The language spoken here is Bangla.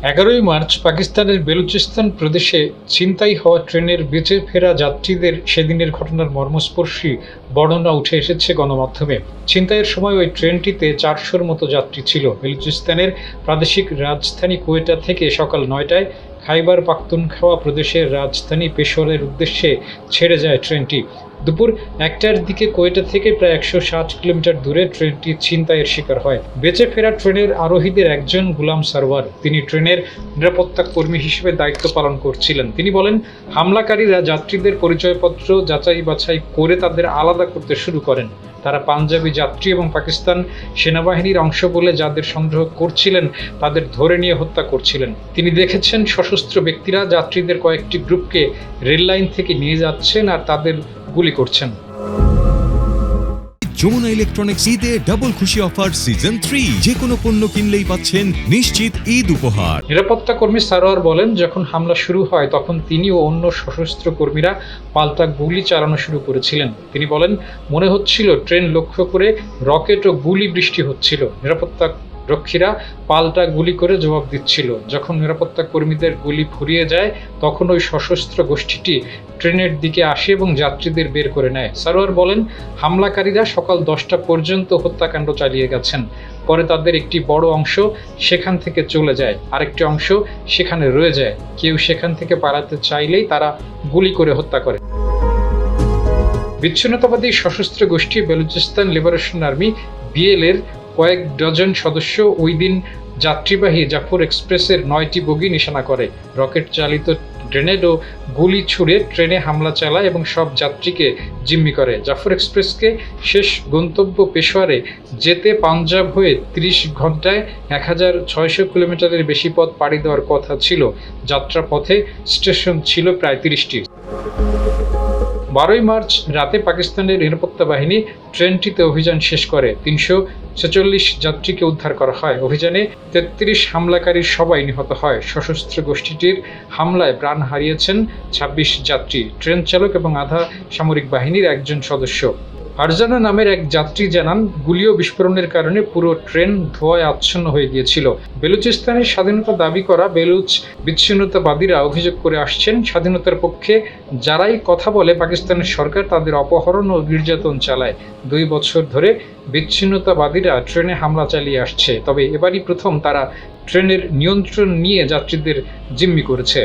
11 মার্চ পাকিস্তানের বেলুচিস্তান প্রদেশে ছিনতাই হওয়া ট্রেনের বেঁচে ফেরা যাত্রীদের সেদিনের ঘটনার মর্মস্পর্শী বর্ণনা উঠে এসেছে গণমাধ্যমে। ছিনতাইয়ের সময় ওই ট্রেনটিতে 400-র মতো যাত্রী ছিল। বেলুচিস্তানের প্রাদেশিক রাজধানী কোয়েটা থেকে সকাল 9টায় খাইবার পাখতুনখাওয়া প্রদেশের রাজধানী পেশোয়ারের উদ্দেশ্যে ছেড়ে যায় ট্রেনটি। দুপুর 1টার দিকে কোয়েটা থেকে প্রায় 160 কিলোমিটার দূরে ট্রেনটি ছিনতাইয়ের শিকার হয়। বেঁচে ফেরা ট্রেনের আরোহীদের একজন গুলাম সারওয়ার, তিনি ট্রেনের নিরাপত্তা কর্মী হিসেবে দায়িত্ব পালন করছিলেন। তিনি বলেন, হামলাকারীরা যাত্রীদের পরিচয়পত্র যাচাই বাছাই করে তাদের আলাদা করতে শুরু করেন। তারা পাঞ্জাবি যাত্রী এবং পাকিস্তান সেনাবাহিনীর অংশ বলে যাদের সন্দেহ করছিলেন তাদের ধরে নিয়ে হত্যা করছিলেন। তিনি দেখেছেন সশস্ত্র ব্যক্তিরা যাত্রীদের কয়েকটি গ্রুপকে রেল লাইন থেকে নিয়ে যাচ্ছেন আর তাদের গুলি করছেন। যমুনা ইলেকট্রনিক্স ঈদে ডাবল খুশি অফার সিজন 3, যে কোনো পণ্য কিনলেই পাচ্ছেন নিশ্চিত ঈদ উপহার। নিরাপত্তা কর্মী সারোয়ার বলেন, যখন হামলা শুরু হয় তখন তিনি ও অন্য সশস্ত্র কর্মীরা পাল্টা গুলি চালানো শুরু করেছিলেন। তিনি বলেন, মনে হচ্ছিল ট্রেন লক্ষ্য করে রকেট ও গুলি বৃষ্টি হচ্ছিল। নিরাপত্তা রক্ষীরা পাল্টা গুলি করে জবাব দিচ্ছিল। যখন নিরাপত্তা কর্মীদের গুলি ফুরিয়ে যায় তখন ওই সশস্ত্র গোষ্ঠীটি ট্রেনের দিকে আসে এবং যাত্রীদের বের করে নেয়। সারোয়ার বলেন, হামলাকারীরা সকাল 10টা পর্যন্ত হত্যাকাণ্ড চালিয়ে গেছেন। পরে তাদের একটি বড় অংশ সেখান থেকে চলে যায়, আরেকটি অংশ সেখানে রয়ে যায়। কেউ সেখান থেকে পালাতে চাইলেই তারা গুলি করে হত্যা করে। বিচ্ছিন্নতাবাদী সশস্ত্র গোষ্ঠী বেলুচিস্তান লিবারেশন আর্মি বিএল-এর কয়েক ডজন সদস্য ওই দিন যাত্রীবাহী জাফর এক্সপ্রেসের 9টি বগি নিশানা করে। রকেট চালিত গ্রেনেড ও গুলি ছুড়ে ট্রেনে হামলা চালায় এবং সব যাত্রীকে জিম্মি করে। জাফর এক্সপ্রেসকে শেষ গন্তব্য পেশোয়ারে যেতে পাঞ্জাব হয়ে 30 ঘন্টায় 1600 কিলোমিটারের বেশি পথ পাড়ি দেওয়ার কথা ছিল। যাত্রাপথে স্টেশন ছিল প্রায় 30টি। 12 মার্চ রাতে পাকিস্তানের নিরাপত্তা বাহিনী ট্রেনটিতে অভিযান শেষ করে 346 যাত্রীকে উদ্ধার করা হয়। অভিযানে 33 হামলাকারীর সবাই নিহত হয়। সশস্ত্র গোষ্ঠীটির হামলায় প্রাণ হারিয়েছেন 26 যাত্রী, ট্রেন চালক এবং আধা সামরিক বাহিনীর একজন সদস্য। ফারজানা নামের এক যাত্রী জানান, গুলি ও বিস্ফোরণের কারণে পুরো ট্রেন ধোঁয়ায় আচ্ছন্ন হয়ে গিয়েছিল। বেলুচিস্তানের স্বাধীনতা দাবি করা বেলুচ বিচ্ছিন্নতাবাদীরা অভিযোগ করে আসছেন, স্বাধীনতার পক্ষে যারাই কথা বলে পাকিস্তানের সরকার তাদের অপহরণ ও নির্যাতন চালায়। 2 বছর ধরে বিচ্ছিন্নতাবাদীরা ট্রেনে হামলা চালিয়ে আসছে, তবে এবারই প্রথম তারা ট্রেনের নিয়ন্ত্রণ নিয়ে যাত্রীদের জিম্মি করেছে।